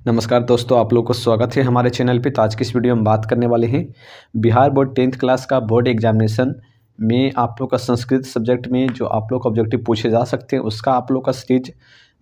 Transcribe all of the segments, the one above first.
नमस्कार दोस्तों, आप लोग को स्वागत है हमारे चैनल पे। तो आज की इस वीडियो में बात करने वाले हैं बिहार बोर्ड 10th क्लास का बोर्ड एग्जामिनेशन में आप लोग का संस्कृत सब्जेक्ट में जो आप लोग का ऑब्जेक्टिव पूछे जा सकते हैं उसका आप लोग का सीरीज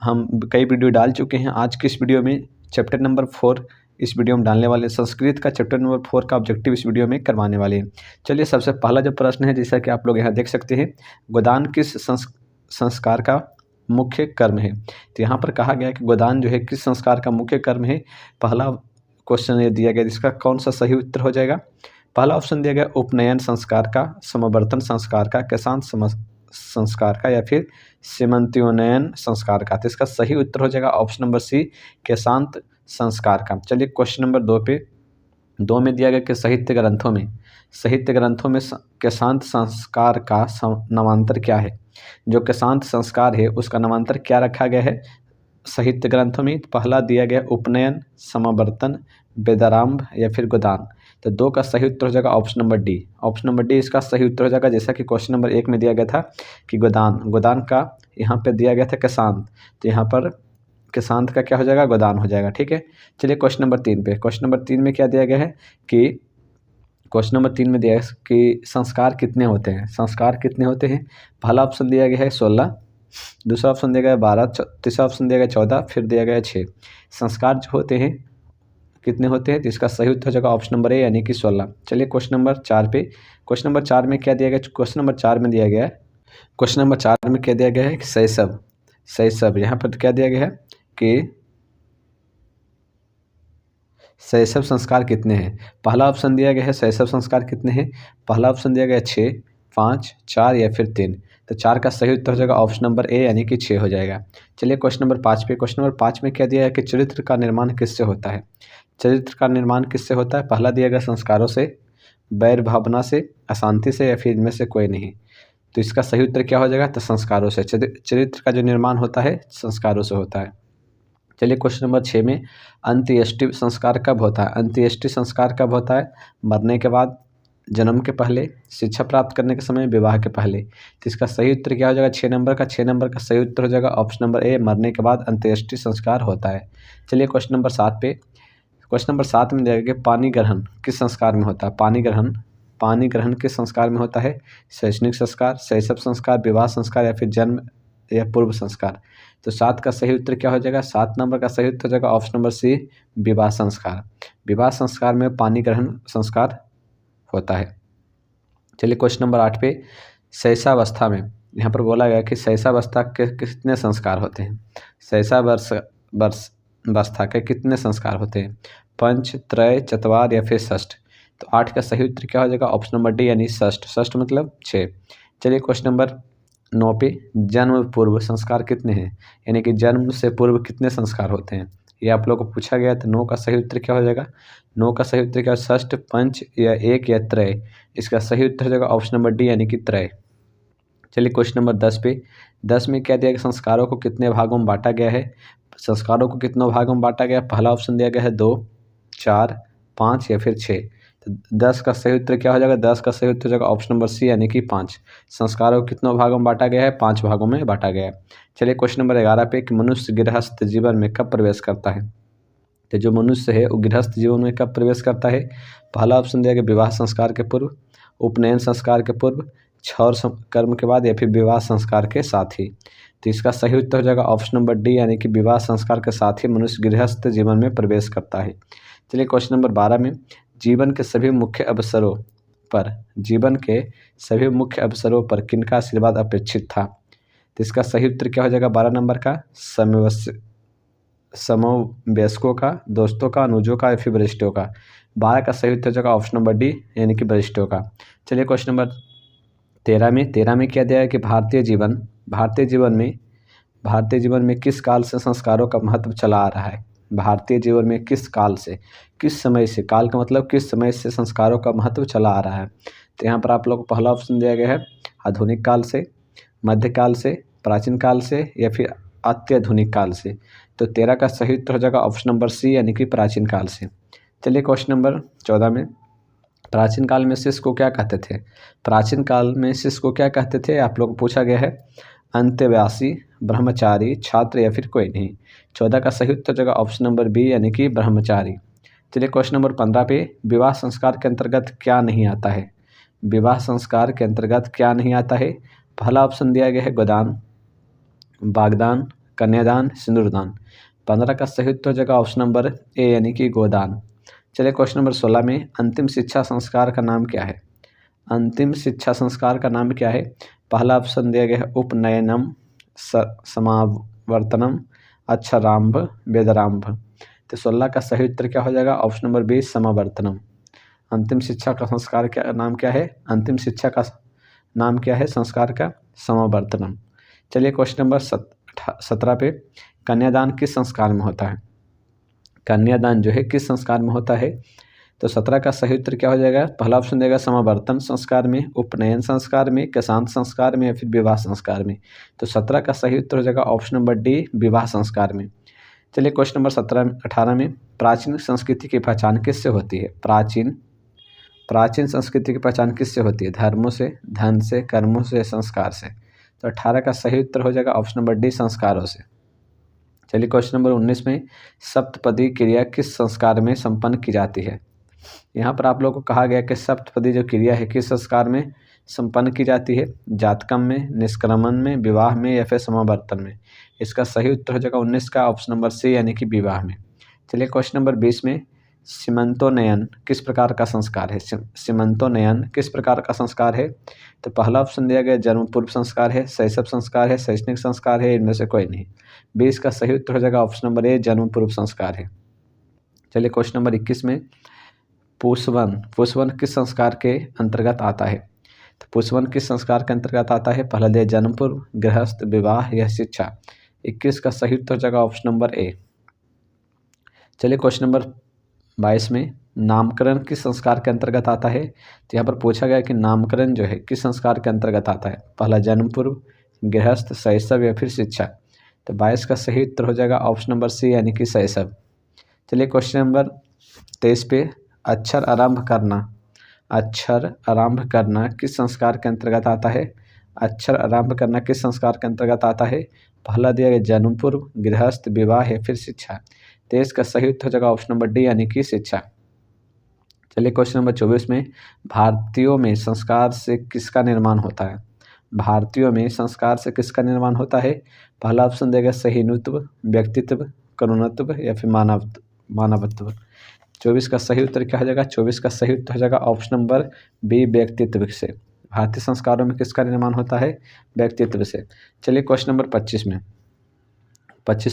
हम कई वीडियो डाल चुके हैं। आज की इस वीडियो में चैप्टर नंबर 4 इस वीडियो में डालने वाले हैं। संस्कृत का चैप्टर नंबर 4 का ऑब्जेक्टिव इस वीडियो में करवाने वाले हैं। चलिए, सबसे पहला जो प्रश्न है, जैसा कि आप लोग यहाँ देख सकते हैं, गोदान किस संस्कार का मुख्य कर्म है। तो यहाँ पर कहा गया है कि गोदान जो है किस संस्कार का मुख्य कर्म है। पहला क्वेश्चन ये दिया गया, जिसका कौन सा सही उत्तर हो जाएगा। पहला ऑप्शन दिया गया उपनयन संस्कार का, समवर्तन संस्कार का, केशांत संस्कार का, या फिर सीमंत्योन्नयन संस्कार का। तो इसका सही उत्तर हो जाएगा ऑप्शन नंबर सी, केशांत संस्कार का। चलिए क्वेश्चन नंबर 2 पे 2 में दिया गया कि साहित्य ग्रंथों में केशांत संस्कार का नामांतर क्या है। जो केशांत संस्कार है उसका नामांतर क्या रखा गया है साहित्य ग्रंथों में। पहला दिया गया उपनयन, समावर्तन, वेदारंभ या फिर गोदान। तो 2 का सही उत्तर हो जाएगा option number D. Option number D इसका सही उत्तर हो जाएगा। जैसा कि क्वेश्चन नंबर 1 में दिया गया था कि गोदान का यहाँ पे दिया गया था केशांत, तो यहाँ पर केशांत का क्या हो जाएगा, गोदान हो जाएगा। ठीक है। चलिए क्वेश्चन नंबर 3 पे। क्वेश्चन नंबर 3 में क्या दिया गया है कि क्वेश्चन नंबर 3 में दिया है कि संस्कार कितने होते हैं। पहला ऑप्शन दिया गया है 16, दूसरा ऑप्शन दिया गया है 12, तीसरा ऑप्शन दिया गया 14, फिर दिया गया है 6। संस्कार जो होते हैं कितने होते हैं, तो इसका सही उत्तर हो जाएगा ऑप्शन नंबर ए यानी कि 16। चलिए क्वेश्चन नंबर 4 पे। क्वेश्चन नंबर 4 में क्या दिया गया, क्वेश्चन नंबर 4 में दिया गया है कि शैशव। यहाँ पर क्या दिया गया है कि शैशव संस्कार कितने हैं। पहला ऑप्शन दिया गया है शैशव संस्कार कितने हैं। पहला ऑप्शन दिया गया है 6, 5, 4 या फिर 3। तो 4 का सही उत्तर हो जाएगा ऑप्शन नंबर ए यानी कि 6 हो जाएगा। चलिए क्वेश्चन नंबर 5 पे। क्वेश्चन नंबर 5 में क्या दिया है कि चरित्र का निर्माण किससे होता है। पहला दिया गया संस्कारों से, वैर भावना से, अशांति से, या फिर इनमें से कोई नहीं। तो इसका सही उत्तर क्या हो जाएगा, तो संस्कारों से। चरित्र का जो निर्माण होता है संस्कारों से होता है। चलिए क्वेश्चन नंबर 6 में अंत्येष्टि संस्कार कब होता है। मरने के बाद, जन्म के पहले, शिक्षा प्राप्त करने के समय, विवाह के पहले। तो इसका सही उत्तर क्या हो जाएगा, 6 नंबर का सही उत्तर हो जाएगा ऑप्शन नंबर ए, मरने के बाद अंत्येष्टि संस्कार होता है। चलिए क्वेश्चन नंबर 7 पे। क्वेश्चन नंबर 7 में दिया गया कि पानी ग्रहण किस संस्कार में होता है। पानी ग्रहण किस संस्कार में होता है। शैक्षणिक संस्कार, शैशव संस्कार, विवाह संस्कार, या फिर जन्म या पूर्व संस्कार। तो 7 का सही उत्तर क्या हो जाएगा, 7 नंबर का सही उत्तर हो जाएगा ऑप्शन नंबर सी, विवाह संस्कार में पानी ग्रहण संस्कार होता है। चलिए क्वेश्चन नंबर 8 पे। शैशवावस्था में यहाँ पर बोला गया कि शैशवावस्था के कितने संस्कार होते हैं। शैशवावस्था के कितने संस्कार होते हैं, 5, 3, 4 या फिर 6। तो 8 का सही उत्तर क्या हो जाएगा ऑप्शन नंबर डी यानी 6 मतलब 6। चलिए क्वेश्चन नंबर 9 पे। जन्म पूर्व संस्कार कितने हैं, यानी कि जन्म से पूर्व कितने संस्कार होते हैं, ये आप लोग को पूछा गया। तो 9 का सही उत्तर क्या हो जाएगा, 9 का सही उत्तर क्या, 6, 5 या 1 या 3। इसका सही उत्तर हो जाएगा ऑप्शन नंबर डी यानी कि 3। चलिए क्वेश्चन नंबर 10 पे। 10 में क्या दिया गया, संस्कारों को कितने भागों में बांटा गया है। पहला ऑप्शन दिया गया है 2, 4, 5 या फिर 6। तो 10 का सही उत्तर क्या हो जाएगा, 10 का सही उत्तर हो जाएगा ऑप्शन नंबर सी यानी कि 5। संस्कारों को कितनों भागों में बांटा गया है, 5 भागों में बांटा गया है। चलिए क्वेश्चन नंबर 11 पे कि मनुष्य गृहस्थ जीवन में कब प्रवेश करता है। तो जो मनुष्य है वो गृहस्थ जीवन में कब प्रवेश करता है। पहला ऑप्शन दिया गया विवाह संस्कार के पूर्व, उपनयन संस्कार के पूर्व, क्षौर कर्म के बाद, या फिर विवाह संस्कार के साथ ही। तो इसका सही उत्तर हो जाएगा ऑप्शन नंबर डी यानी कि विवाह संस्कार के साथ ही मनुष्य गृहस्थ जीवन में प्रवेश करता है। चलिए क्वेश्चन नंबर 12 में जीवन के सभी मुख्य अवसरों पर किनका आशीर्वाद अपेक्षित था। तो इसका सही उत्तर क्या हो जाएगा, 12 नंबर का समवयस्कों का, दोस्तों का, अनुजों का, या फिर वरिष्ठों का। 12 का सही उत्तर हो जाएगा ऑप्शन नंबर डी यानी कि वरिष्ठों का। चलिए क्वेश्चन नंबर 13 में क्या दिया है कि भारतीय जीवन में किस काल से संस्कारों का महत्व चला आ रहा है। भारतीय जीवन में किस समय से, काल का मतलब किस समय से संस्कारों का महत्व चला आ रहा है। तो यहाँ पर आप लोग को पहला ऑप्शन दिया गया है आधुनिक काल से, मध्यकाल से, प्राचीन काल से, या फिर अत्याधुनिक काल से। तो 13 का सही उत्तर हो जाएगा ऑप्शन नंबर सी यानी कि प्राचीन काल से। चलिए क्वेश्चन नंबर 14 में प्राचीन काल में शिष्य को क्या कहते थे। आप लोग को पूछा गया है अंत्यवासी, ब्रह्मचारी, छात्र या फिर कोई नहीं। 14 का सही उत्तर हो जाएगा ऑप्शन नंबर बी यानी कि ब्रह्मचारी। चलिए क्वेश्चन नंबर 15 पे, विवाह संस्कार के अंतर्गत क्या नहीं आता है? विवाह संस्कार के अंतर्गत क्या नहीं आता है? पहला ऑप्शन दिया गया है गोदान, बागदान, कन्यादान, सिंदूरदान। 15 का सही उत्तर हो जाएगा ऑप्शन नंबर ए यानी कि गोदान। चलिए क्वेश्चन नंबर 16 में, अंतिम शिक्षा संस्कार का नाम क्या है? अंतिम शिक्षा संस्कार का नाम क्या है? पहला ऑप्शन दिया गया है उपनयनम, समावर्तनम, अक्षरारंभ, वेदारंभ। तो 16 का सही उत्तर क्या हो जाएगा? ऑप्शन नंबर बी समावर्तनम। अंतिम शिक्षा का संस्कार क्या नाम क्या है? अंतिम शिक्षा का नाम क्या है संस्कार का? समावर्तनम। चलिए क्वेश्चन नंबर 17 पे, कन्यादान किस संस्कार में होता है? कन्यादान जो है किस संस्कार में होता है? तो 17 का सही उत्तर क्या हो जाएगा? पहला ऑप्शन देगा समावर्तन संस्कार में, उपनयन संस्कार में, केशांत संस्कार में या फिर विवाह संस्कार में। तो 17 का सही उत्तर हो जाएगा ऑप्शन नंबर डी विवाह संस्कार में। चलिए क्वेश्चन नंबर 18 में, प्राचीन संस्कृति की पहचान किससे होती है? प्राचीन संस्कृति की पहचान किससे होती है? धर्मों से, धन से, कर्मों से, संस्कार से। तो 18 का सही उत्तर हो जाएगा ऑप्शन नंबर डी संस्कारों से। चलिए क्वेश्चन नंबर 19 में, सप्तपदी क्रिया किस संस्कार में संपन्न की जाती है? यहाँ पर आप लोगों को कहा गया कि सप्तपदी जो क्रिया है किस संस्कार में संपन्न की जाती है? जातकम में, निष्क्रमण में, विवाह में या फिर समावर्तन में। इसका सही उत्तर हो जाएगा 19 का ऑप्शन नंबर सी यानी कि विवाह में। चलिए क्वेश्चन नंबर 20 में, सीमंतोन्नयन किस प्रकार का संस्कार है? सीमंतोन्नयन किस प्रकार का संस्कार है? तो पहला ऑप्शन दिया गया जन्म पूर्व संस्कार है, शैशव संस्कार है, शैक्षणिक संस्कार है, इनमें से कोई नहीं। 20 का सही उत्तर हो जाएगा ऑप्शन नंबर ए जन्म पूर्व संस्कार है। चलिए क्वेश्चन नंबर 21 में, पुष्पवन किस संस्कार के अंतर्गत आता है? तो पुष्पवन किस संस्कार के अंतर्गत आता है? पहला दिया जन्म पूर्व, गृहस्थ, विवाह या शिक्षा। 21 का सही उत्तर हो जाएगा ऑप्शन नंबर ए। चलिए क्वेश्चन नंबर 22 में, नामकरण किस संस्कार के अंतर्गत आता है? तो यहाँ पर पूछा गया कि नामकरण जो है किस संस्कार के अंतर्गत आता है? पहला जन्म पूर्व, गृहस्थ, शैशव या फिर शिक्षा। तो 22 का सही उत्तर हो जाएगा ऑप्शन नंबर सी यानी कि शैशव। चलिए क्वेश्चन नंबर 23 पे, अक्षर आरंभ करना किस संस्कार के अंतर्गत आता है? अक्षर आरंभ करना किस संस्कार के अंतर्गत आता है? पहला दिया गया जन्म पूर्व, गृहस्थ, विवाह या फिर शिक्षा। 23 का सही उत्तर हो जाएगा ऑप्शन नंबर डी यानी कि शिक्षा। चलिए क्वेश्चन नंबर 24 में, भारतीयों में संस्कार से किसका निर्माण होता है? भारतीयों में संस्कार से किसका निर्माण होता है? पहला ऑप्शन देगा सहिष्णुत्व, व्यक्तित्व, करुणत्व या फिर मानवत्व। 24 का सही उत्तर क्या हो जाएगा? 24 का सही उत्तर हो जाएगा ऑप्शन नंबर बी व्यक्तित्व से। भारतीय संस्कारों में किसका निर्माण होता है? व्यक्तित्व से। चलिए क्वेश्चन नंबर 25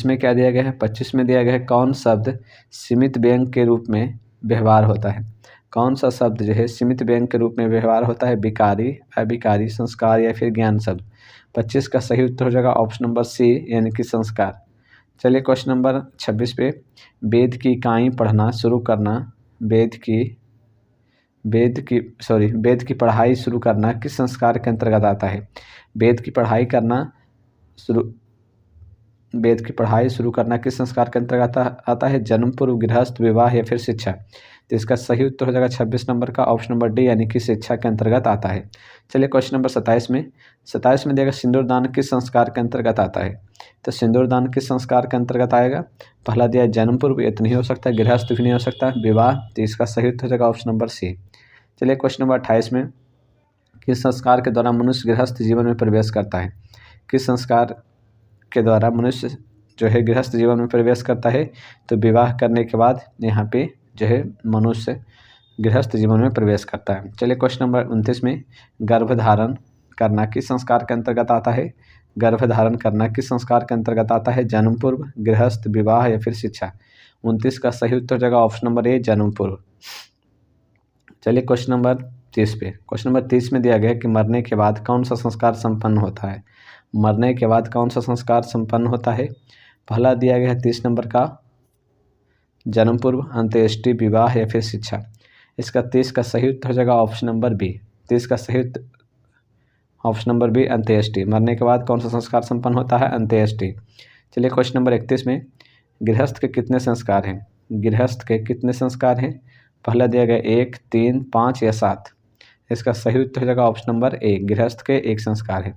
में क्या दिया गया है? 25 में दिया गया है कौन शब्द सीमित व्यंग्य के रूप में व्यवहार होता है? कौन सा शब्द जो है सीमित व्यंग्य के रूप में व्यवहार होता है? विकारी, अविकारी, संस्कार या फिर ज्ञान शब्द। 25 का सही उत्तर हो जाएगा ऑप्शन नंबर सी यानी कि संस्कार। चलिए क्वेश्चन नंबर 26 पे, वेद की इकाई पढ़ना शुरू करना, वेद की पढ़ाई शुरू करना किस संस्कार के अंतर्गत आता है? वेद की पढ़ाई शुरू करना किस संस्कार के अंतर्गत आता है? जन्म पूर्व, गृहस्थ, विवाह या फिर शिक्षा। तो इसका सही उत्तर हो जाएगा 26 नंबर का ऑप्शन नंबर डी यानी कि शिक्षा के अंतर्गत आता है। चलिए क्वेश्चन नंबर 27 में देगा सिंदूरदान किस संस्कार के अंतर्गत आता है? तो सिंदूरदान किस संस्कार के अंतर्गत आएगा? पहला दिया जन्म पूर्व, ये तो नहीं हो सकता, गृहस्थ भी नहीं हो सकता, विवाह। तो इसका सही उत्तर हो जाएगा ऑप्शन नंबर सी। चलिए क्वेश्चन नंबर 28 में, किस संस्कार के द्वारा मनुष्य गृहस्थ जीवन में प्रवेश करता है? किस संस्कार के द्वारा मनुष्य जो है गृहस्थ जीवन में प्रवेश करता है? तो विवाह करने के बाद यहाँ पे जो है मनुष्य गृहस्थ जीवन में प्रवेश करता है। चलिए क्वेश्चन नंबर 29 में, गर्भधारण करना किस संस्कार के अंतर्गत आता है? गर्भधारण करना किस संस्कार के अंतर्गत आता है? जन्म पूर्व, गृहस्थ, विवाह या फिर शिक्षा। 29 का सही उत्तर हो जाएगा ऑप्शन नंबर ए जन्म पूर्व। चलिए क्वेश्चन नंबर 30 पे, क्वेश्चन नंबर 30 में दिया गया कि मरने के बाद कौन सा संस्कार संपन्न होता है? मरने के बाद कौन सा संस्कार संपन्न होता है? पहला दिया गया है 30 नंबर का जन्म पूर्व, अंत्येष्टि, विवाह या फिर शिक्षा। इसका 30 का सही उत्तर हो जाएगा ऑप्शन नंबर बी। 30 का सही ऑप्शन नंबर बी अंत्येष्टि। मरने के बाद कौन सा संस्कार संपन्न होता है? अंत्येष्टि। चलिए क्वेश्चन नंबर 31 में, गृहस्थ के कितने संस्कार हैं? गृहस्थ के कितने संस्कार हैं? पहला दिया गया 1, 3, 5 या 7। इसका सही उत्तर हो जाएगा ऑप्शन नंबर ए, गृहस्थ के 1 संस्कार है।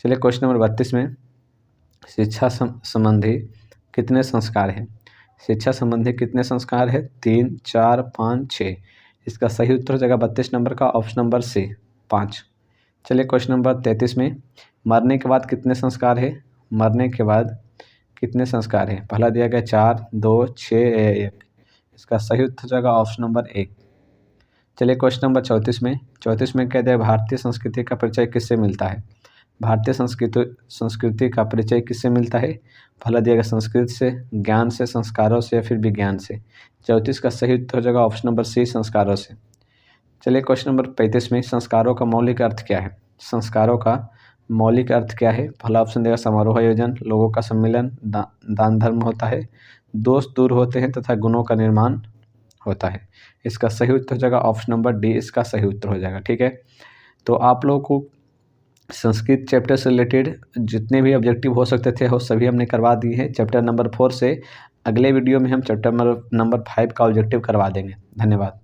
चलिए क्वेश्चन नंबर 32 में शिक्षा संबंधी कितने संस्कार हैं। शिक्षा संबंधी कितने संस्कार है? 3, 4, 5, 6। इसका सही उत्तर हो जाएगा 32 नंबर का ऑप्शन नंबर सी 5। चलिए क्वेश्चन नंबर 33 में मरने के बाद कितने संस्कार है। मरने के बाद कितने संस्कार है? पहला दिया गया 4, 2, 6 या 1। इसका सही उत्तर हो जाएगा ऑप्शन नंबर 1। चलिए क्वेश्चन नंबर 34 में कहते हैं भारतीय संस्कृति का परिचय किससे मिलता है। भारतीय संस्कृति का परिचय किससे मिलता है? पहला दिया गया संस्कृत से, ज्ञान से, संस्कारों से या फिर विज्ञान से। 34 का सही उत्तर हो जाएगा ऑप्शन नंबर सी संस्कारों से। चलिए क्वेश्चन नंबर 35 में संस्कारों का मौलिक अर्थ क्या है। संस्कारों का मौलिक अर्थ क्या है? पहला ऑप्शन देगा समारोह आयोजन, लोगों का सम्मिलन, दान धर्म होता है, दोष दूर होते हैं तथा गुणों का निर्माण होता है। इसका सही उत्तर हो जाएगा ऑप्शन नंबर डी, इसका सही उत्तर हो जाएगा। ठीक है, तो आप लोगों को संस्कृत चैप्टर से रिलेटेड जितने भी ऑब्जेक्टिव हो सकते थे वो सभी हमने करवा दिए हैं। चैप्टर नंबर 4 से अगले वीडियो में हम चैप्टर नंबर 5 का ऑब्जेक्टिव करवा देंगे। धन्यवाद।